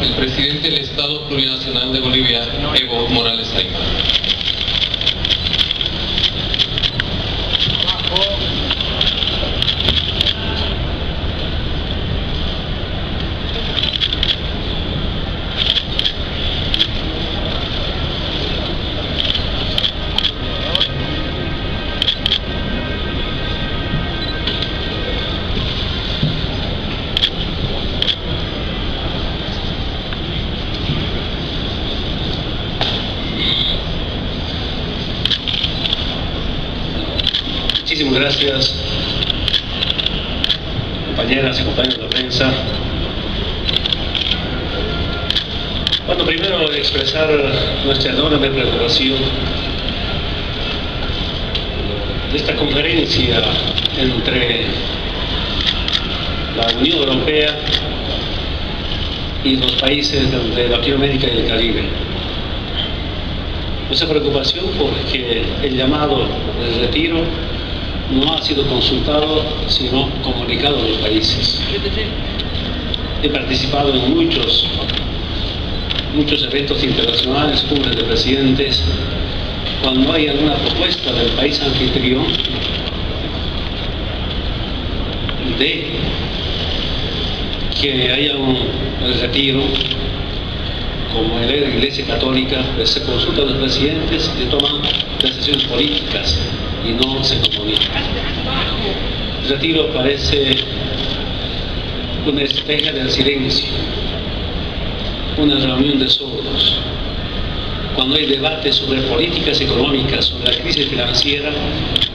el presidente del Estado Plurinacional de Bolivia, Evo Morales Ayma. Muchísimas gracias, compañeras y compañeros de la prensa. Bueno, primero expresar nuestra enorme preocupación de esta conferencia entre la Unión Europea y los países de Latinoamérica y el Caribe. Nuestra preocupación porque el llamado del retiro no ha sido consultado, sino comunicado a los países. He participado en muchos eventos internacionales, cumbres de presidentes. Cuando hay alguna propuesta del país anfitrión de que haya un retiro, como en la Iglesia Católica, pues se consulta a los presidentes y toman decisiones políticas y no se comunica. El retiro parece una estrategia del silencio, una reunión de sordos. Cuando hay debate sobre políticas económicas, sobre la crisis financiera,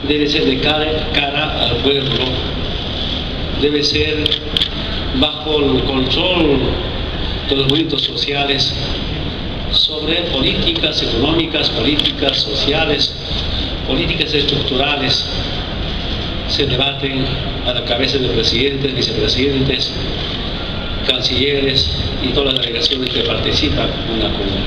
debe ser de cara al pueblo, debe ser bajo el control de los movimientos sociales, sobre políticas económicas, políticas sociales, políticas estructurales. Se debaten a la cabeza de presidentes, vicepresidentes, cancilleres y todas las delegaciones que participan en la cumbre.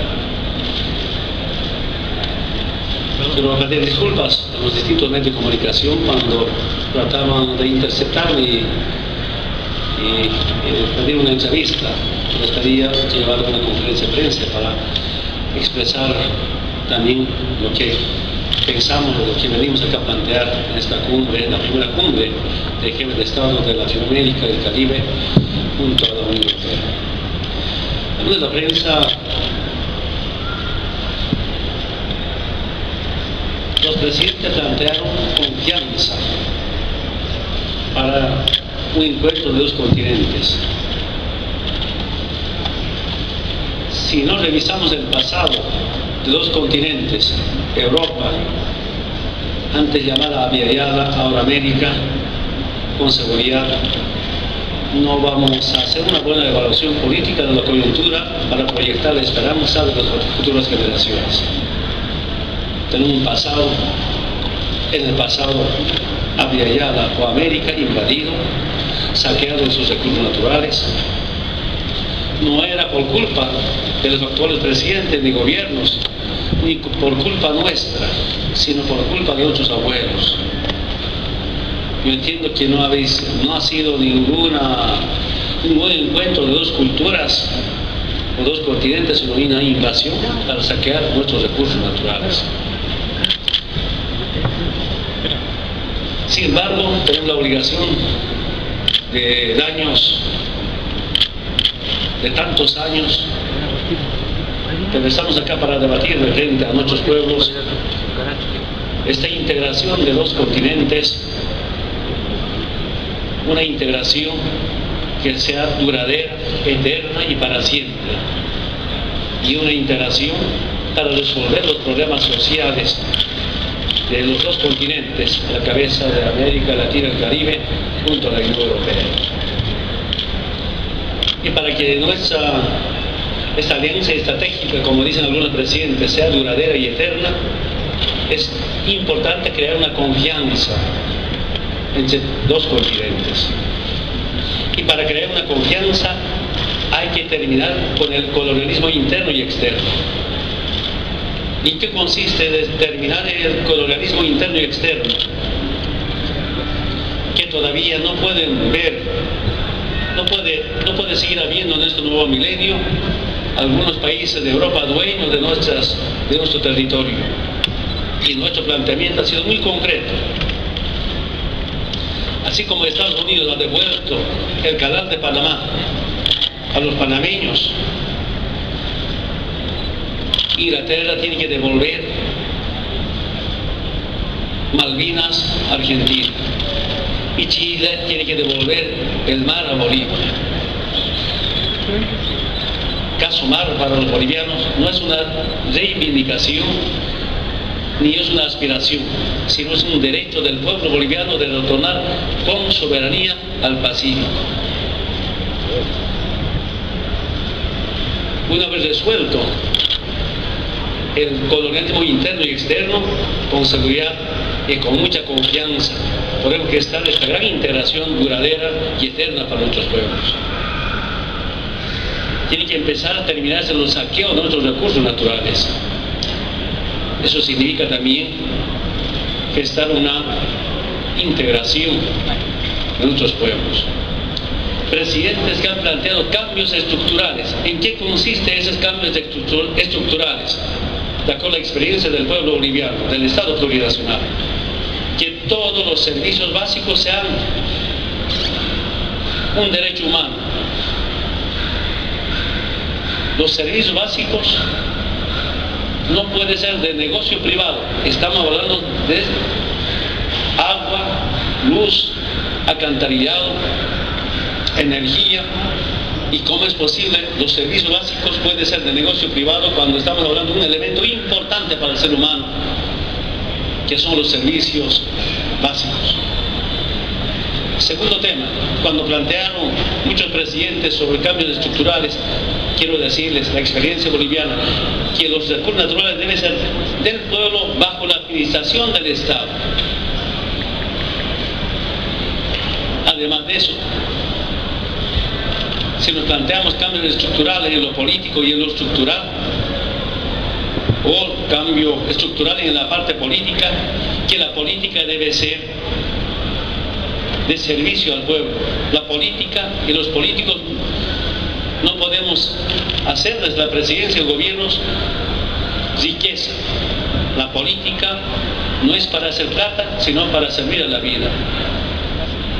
Quiero pedir disculpas a los distintos medios de comunicación cuando trataban de interceptarme y pedir una entrevista. Me gustaría llevar una conferencia de prensa para expresar también lo que pensamos, lo que venimos acá a plantear en esta cumbre, la primera cumbre de jefes de Estado de Latinoamérica y el Caribe junto a la Unión Europea. Hablando de la prensa, los presidentes plantearon confianza para un encuentro de dos continentes. Si no revisamos el pasado de dos continentes, Europa, antes llamada Abya-Yala, ahora América, con seguridad no vamos a hacer una buena evaluación política de la coyuntura para proyectar la esperanza de las futuras generaciones. Tenemos un pasado, en el pasado Abya-Yala o América invadido, saqueado de sus recursos naturales. No era por culpa de los actuales presidentes ni gobiernos, ni por culpa nuestra, sino por culpa de otros abuelos. Yo entiendo que no ha sido ningún encuentro de dos culturas o dos continentes, sino una invasión para saquear nuestros recursos naturales. Sin embargo, tenemos la obligación de tantos años, pero estamos acá para debatir de frente a nuestros pueblos esta integración de dos continentes, una integración que sea duradera, eterna y para siempre, y una integración para resolver los problemas sociales de los dos continentes, a la cabeza de América Latina y el Caribe, junto a la Unión Europea. Y para que esta alianza estratégica, como dicen algunos presidentes, sea duradera y eterna, es importante crear una confianza entre dos continentes. Y para crear una confianza hay que terminar con el colonialismo interno y externo. ¿Y qué consiste de terminar el colonialismo interno y externo? Que todavía no pueden ver No puede seguir habiendo en este nuevo milenio algunos países de Europa dueños de nuestro territorio. Y nuestro planteamiento ha sido muy concreto. Así como Estados Unidos ha devuelto el canal de Panamá a los panameños, Inglaterra tiene que devolver Malvinas a Argentina y Chile tiene que devolver el mar a Bolivia. Caso mar para los bolivianos no es una reivindicación ni es una aspiración, sino es un derecho del pueblo boliviano de retornar con soberanía al Pacífico. Una vez resuelto el colonialismo interno y externo, con seguridad y con mucha confianza podemos gestar esta gran integración duradera y eterna para nuestros pueblos. Tiene que empezar a terminarse los saqueos de nuestros recursos naturales. Eso significa también gestar una integración de nuestros pueblos. Presidentes que han planteado cambios estructurales. ¿En qué consisten esos cambios estructurales? De acuerdo a la experiencia del pueblo boliviano, del Estado plurinacional, que todos los servicios básicos sean un derecho humano. Los servicios básicos no pueden ser de negocio privado. Estamos hablando de agua, luz, alcantarillado, energía. ¿Y cómo es posible? Los servicios básicos pueden ser de negocio privado cuando estamos hablando de un elemento importante para el ser humano, que son los servicios básicos. Segundo tema, cuando plantearon muchos presidentes sobre cambios estructurales, quiero decirles, la experiencia boliviana, que los recursos naturales deben ser del pueblo bajo la administración del Estado. Además de eso, si nos planteamos cambios estructurales en lo político y en lo estructural, o cambio estructural en la parte política, que la política debe ser de servicio al pueblo. La política y los políticos no podemos hacer desde la presidencia de gobiernos riqueza. La política no es para hacer plata, sino para servir a la vida.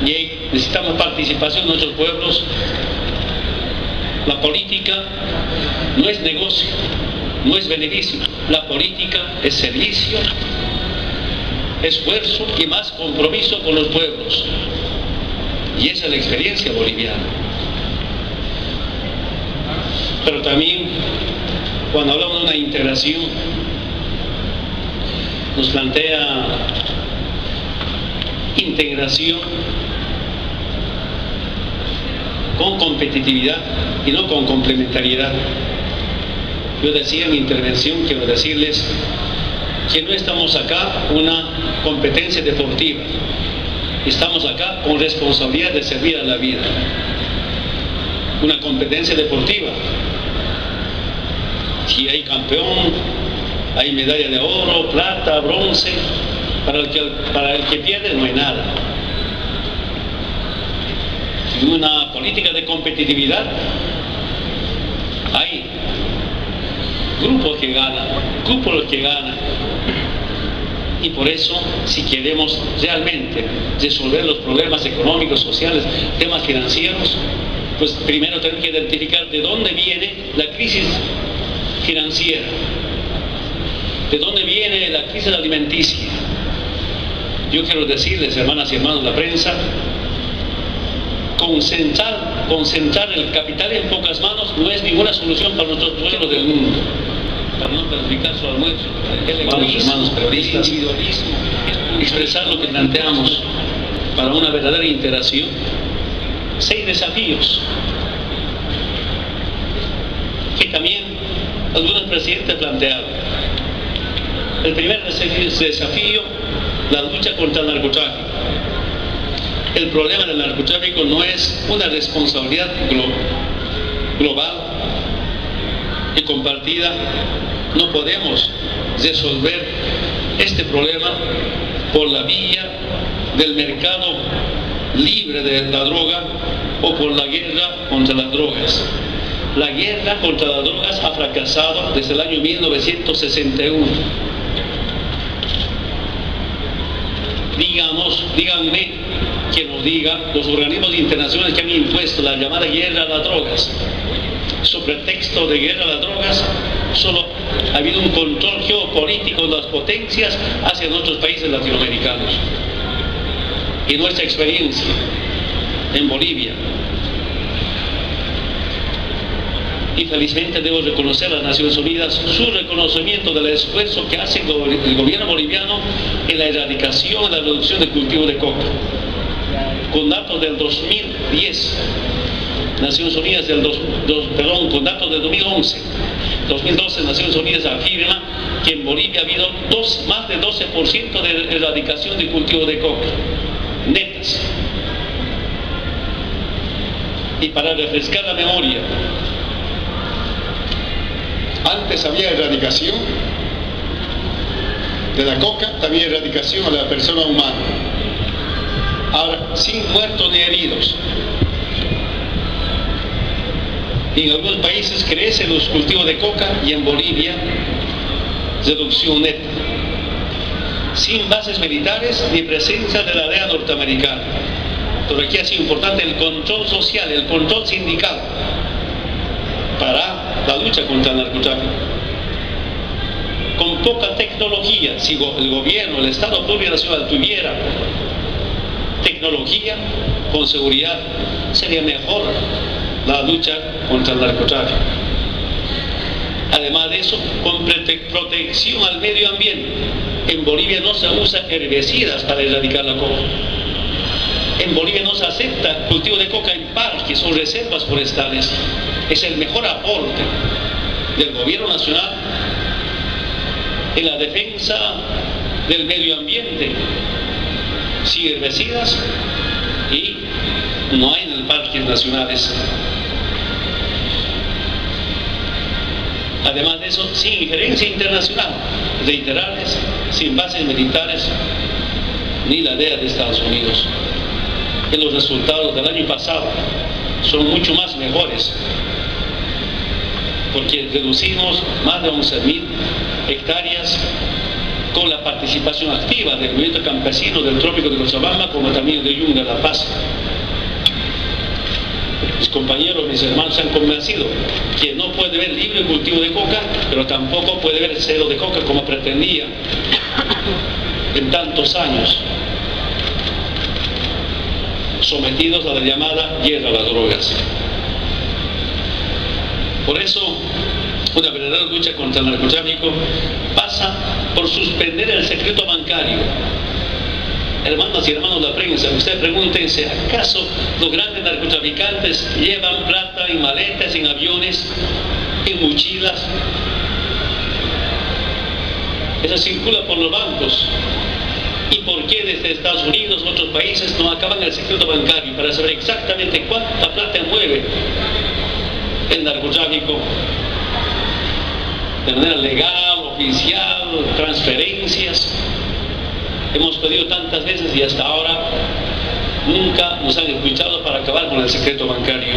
Y necesitamos participación de nuestros pueblos. La política no es negocio, no es beneficio. La política es servicio, esfuerzo y más compromiso con los pueblos. Y esa es la experiencia boliviana. Pero también, cuando hablamos de una integración, nos plantea integración con competitividad y no con complementariedad. Yo decía en mi intervención, quiero decirles que no estamos acá una competencia deportiva, estamos acá con responsabilidad de servir a la vida. Una competencia deportiva, si hay campeón, hay medalla de oro, plata, bronce, para el que pierde no hay nada. En una política de competitividad hay grupos que ganan, y por eso, si queremos realmente resolver los problemas económicos, sociales, temas financieros, pues primero tenemos que identificar de dónde viene la crisis financiera, de dónde viene la crisis alimenticia. Yo quiero decirles, hermanas y hermanos de la prensa, concentrar el capital en pocas manos no es ninguna solución para nuestros pueblos del mundo. Para no perjudicar su almuerzo, hermanos periodistas, expresar lo que planteamos para una verdadera integración. 6 desafíos que también algunos presidentes plantearon. El primer desafío, la lucha contra el narcotráfico. El problema del narcotráfico no es una responsabilidad global y compartida. No podemos resolver este problema por la vía del mercado libre de la droga o por la guerra contra las drogas. La guerra contra las drogas ha fracasado desde el año 1961. Díganme, que nos diga los organismos internacionales que han impuesto la llamada guerra a las drogas. Sobre pretexto de guerra a las drogas, solo ha habido un control geopolítico de las potencias hacia nuestros países latinoamericanos. Y nuestra experiencia en Bolivia, y felizmente debo reconocer a las Naciones Unidas su reconocimiento del esfuerzo que hace el gobierno boliviano en la erradicación y la reducción del cultivo de coca. Con datos del 2010, Naciones Unidas con datos del 2011, Naciones Unidas afirma que en Bolivia ha habido más de 12% de erradicación del cultivo de coca, netas. Y para refrescar la memoria, antes había erradicación de la coca, había erradicación a la persona humana. Ahora, sin muertos ni heridos. En algunos países crecen los cultivos de coca y en Bolivia reducción neta. Sin bases militares ni presencia de la DEA norteamericana. Pero aquí ha sido importante el control social, el control sindical para la lucha contra el narcotráfico. Con poca tecnología, si el gobierno, el Estado plurinacional tuviera tecnología, con seguridad sería mejor la lucha contra el narcotráfico. Además de eso, con protección al medio ambiente. En Bolivia no se usa herbicidas para erradicar la coca. En Bolivia no se acepta cultivo de coca en parques o reservas forestales. Es el mejor aporte del gobierno nacional en la defensa del medio ambiente, sin herbicidas, y no hay en los parques nacionales. Además de eso, sin injerencia internacional, reiterables, sin bases militares, ni la DEA de Estados Unidos. Y los resultados del año pasado son mucho más mejores, porque reducimos más de 11.000 hectáreas con la participación activa del movimiento campesino del trópico de Cochabamba, como también de Yunga, La Paz. Mis compañeros, mis hermanos se han convencido que no puede haber libre cultivo de coca, pero tampoco puede haber cero de coca como pretendía en tantos años, sometidos a la llamada guerra a las drogas. Por eso, una verdadera lucha contra el narcotráfico pasa por suspender el secreto bancario. Hermanas y hermanos de la prensa, ustedes pregúntense, ¿acaso los grandes narcotraficantes llevan plata en maletas, en aviones, en mochilas? Eso circula por los bancos. ¿Y por qué desde Estados Unidos u otros países no acaban el secreto bancario para saber exactamente cuánta plata mueve el narcotráfico de manera legal, oficial, transferencias? Hemos pedido tantas veces y hasta ahora nunca nos han escuchado para acabar con el secreto bancario.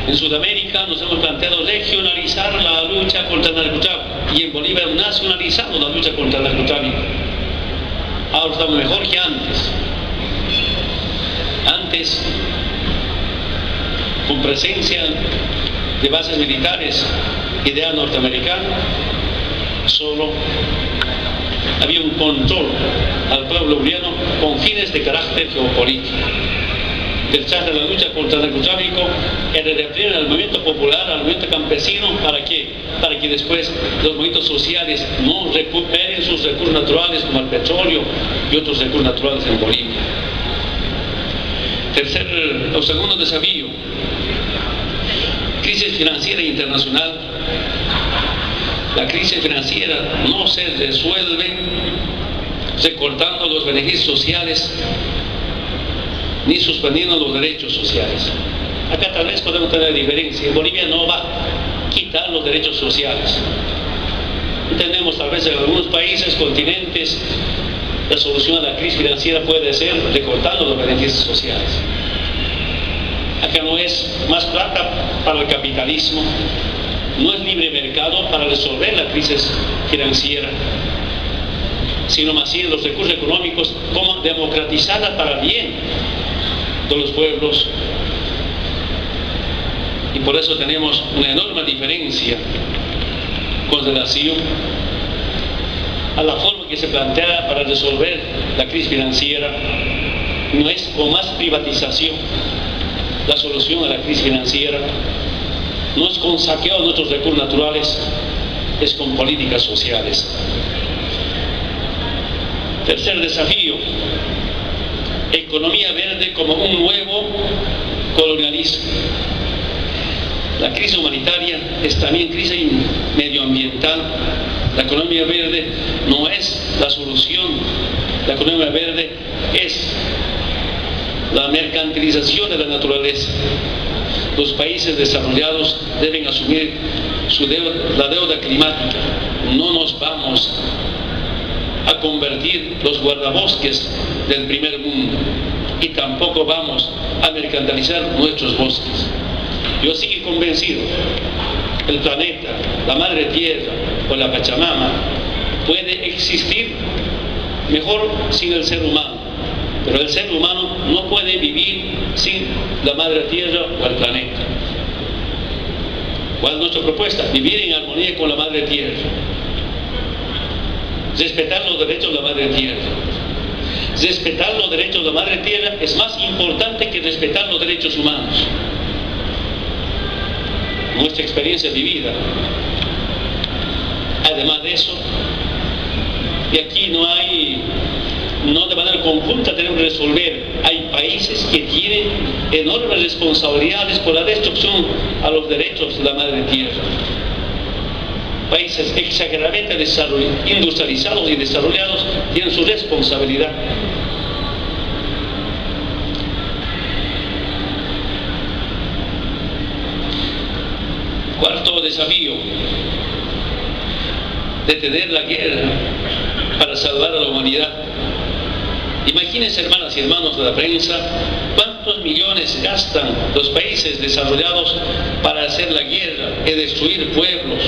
En Sudamérica nos hemos planteado regionalizar la lucha contra el narcotráfico, y en Bolivia hemos nacionalizado la lucha contra el narcotráfico. Ahora estamos mejor que antes. Antes, con presencia de bases militares y DEA norteamericana, solo había un control al pueblo boliviano con fines de carácter geopolítico. Detrás de la lucha contra el narcotráfico era reprimir al movimiento popular, al movimiento campesino. ¿Para qué? Para que después los movimientos sociales no recuperen sus recursos naturales, como el petróleo y otros recursos naturales en Bolivia. Segundo desafío, crisis financiera internacional. La crisis financiera no se resuelve recortando los beneficios sociales ni suspendiendo los derechos sociales. Acá tal vez podemos tener diferencia. En Bolivia no va a quitar los derechos sociales. Tenemos tal vez en algunos países, continentes, la solución a la crisis financiera puede ser recortando los beneficios sociales. Acá no es más plata para el capitalismo, no es libre mercado para resolver la crisis financiera, sino más bien los recursos económicos, como democratizarla para el bien de los pueblos. Y por eso tenemos una enorme diferencia con relación a la forma que se plantea para resolver la crisis financiera. No es con más privatización la solución a la crisis financiera, no es con saqueo de nuestros recursos naturales, es con políticas sociales. Tercer desafío, economía verde como un nuevo colonialismo. La crisis humanitaria es también crisis medioambiental. La economía verde no es la solución. La economía verde es la mercantilización de la naturaleza. Los países desarrollados deben asumir la deuda climática. No nos vamos a convertir los guardabosques del primer mundo y tampoco vamos a mercantilizar nuestros bosques. Yo sigo convencido, el planeta, la madre tierra o la Pachamama puede existir mejor sin el ser humano, pero el ser humano no puede vivir sin la madre tierra o el planeta. ¿Cuál es nuestra propuesta? Vivir en armonía con la madre tierra, respetar los derechos de la madre tierra. Respetar los derechos de la madre tierra es más importante que respetar los derechos humanos. Nuestra experiencia vivida. Además de eso, y aquí no de manera conjunta tenemos que resolver, hay países que tienen enormes responsabilidades por la destrucción a los derechos de la madre tierra. Países exageradamente industrializados y desarrollados tienen su responsabilidad. Cuarto desafío, detener la guerra para salvar a la humanidad. Imagínense, hermanas y hermanos de la prensa, cuántos millones gastan los países desarrollados para hacer la guerra y destruir pueblos.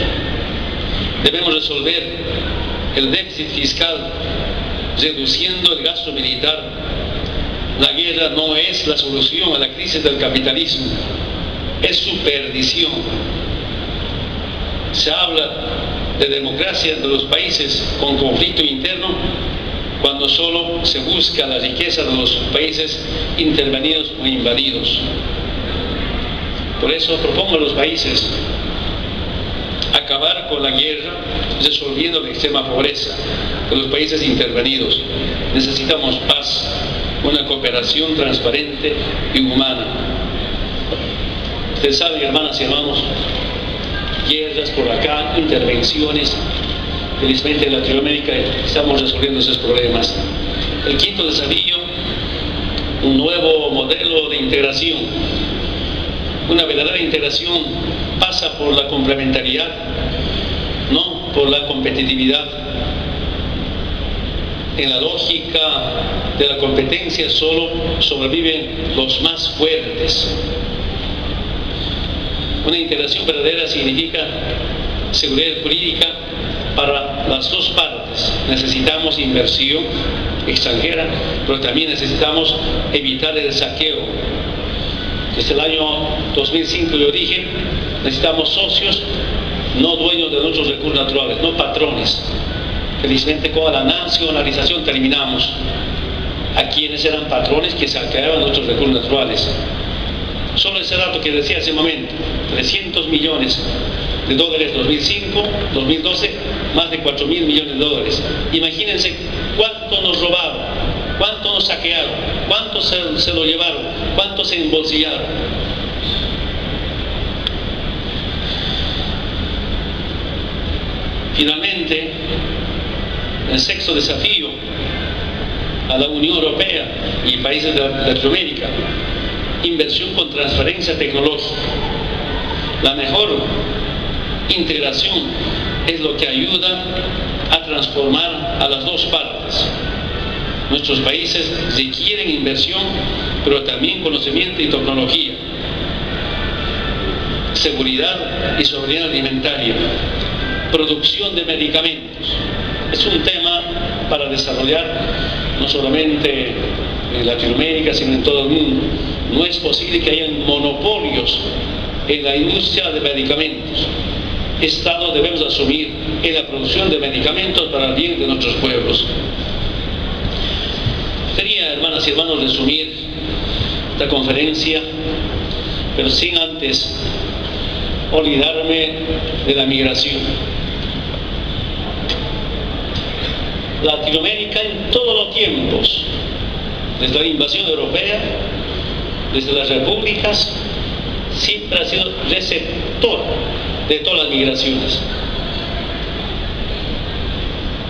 Debemos resolver el déficit fiscal reduciendo el gasto militar. La guerra no es la solución a la crisis del capitalismo, es su perdición. Se habla de democracia de los países con conflicto interno cuando solo se busca la riqueza de los países intervenidos o invadidos. Por eso propongo a los países acabar con la guerra, resolviendo la extrema pobreza de los países intervenidos. Necesitamos paz, una cooperación transparente y humana. Ustedes saben, hermanas y hermanos, guerras por acá, intervenciones. Felizmente en Latinoamérica estamos resolviendo esos problemas. El quinto desafío, un nuevo modelo de integración. Una verdadera integración pasa por la complementariedad, no por la competitividad. En la lógica de la competencia solo sobreviven los más fuertes. Una integración verdadera significa seguridad jurídica para las dos partes. Necesitamos inversión extranjera, pero también necesitamos evitar el saqueo. Desde el año 2005 yo dije, necesitamos socios, no dueños de nuestros recursos naturales, no patrones. Felizmente con la nacionalización terminamos. A quienes eran patrones que saqueaban nuestros recursos naturales. Solo ese dato que decía hace un momento, 300 millones de dólares 2005, 2012, más de 4.000 millones de dólares. Imagínense cuánto nos robaron, cuánto nos saquearon, cuánto se lo llevaron, cuánto se embolsillaron. Finalmente, el sexto desafío a la Unión Europea y países de Latinoamérica: inversión con transferencia tecnológica. La mejor integración es lo que ayuda a transformar a las dos partes. Nuestros países requieren inversión, pero también conocimiento y tecnología, seguridad y soberanía alimentaria, producción de medicamentos. Es un tema para desarrollar no solamente en Latinoamérica, sino en todo el mundo. No es posible que haya monopolios en la industria de medicamentos. Estado debemos asumir en la producción de medicamentos para el bien de nuestros pueblos. Quería, hermanas y hermanos, resumir esta conferencia, pero sin antes olvidarme de la migración. Latinoamérica en todos los tiempos, desde la invasión europea, desde las repúblicas, siempre ha sido receptor de todas las migraciones.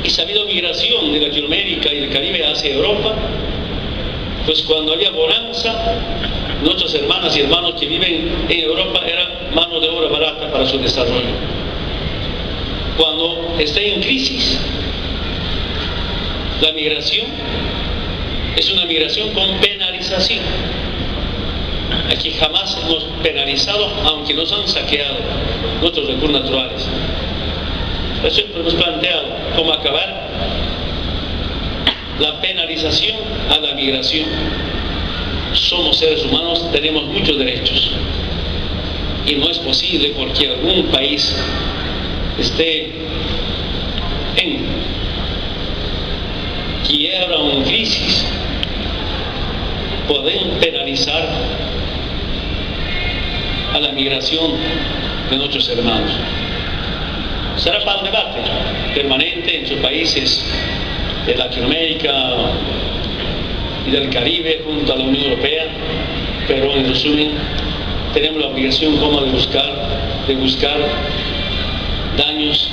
Y si ha habido migración de Latinoamérica y del Caribe hacia Europa, pues cuando había bonanza, nuestras hermanas y hermanos que viven en Europa eran mano de obra barata para su desarrollo. Cuando está en crisis, la migración es una migración con penalización. Aquí jamás hemos penalizado, aunque nos han saqueado nuestros recursos naturales. Por eso hemos planteado cómo acabar la penalización a la migración. Somos seres humanos, tenemos muchos derechos. Y no es posible porque algún país esté en quiebra o en crisis, pueden penalizar a la migración de nuestros hermanos. Será para el debate permanente en sus países de Latinoamérica y del Caribe junto a la Unión Europea, pero en resumen tenemos la obligación como de buscar daños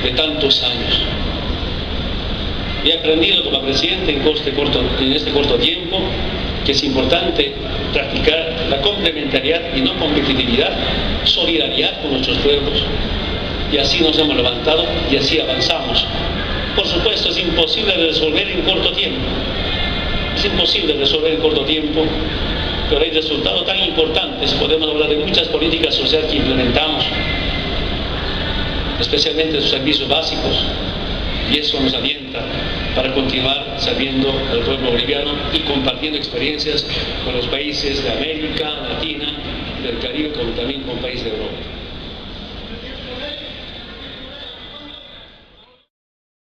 de tantos años. He aprendido como presidente en este corto tiempo que es importante practicar la complementariedad y no competitividad, solidaridad con nuestros pueblos, y así nos hemos levantado y así avanzamos. Por supuesto, es imposible resolver en corto tiempo, es imposible resolver en corto tiempo, pero hay resultados tan importantes. Podemos hablar de muchas políticas sociales que implementamos, especialmente sus servicios básicos, y eso nos alienta para continuar sirviendo al pueblo boliviano y compartiendo experiencias con los países de América Latina, del Caribe, como también con países de Europa.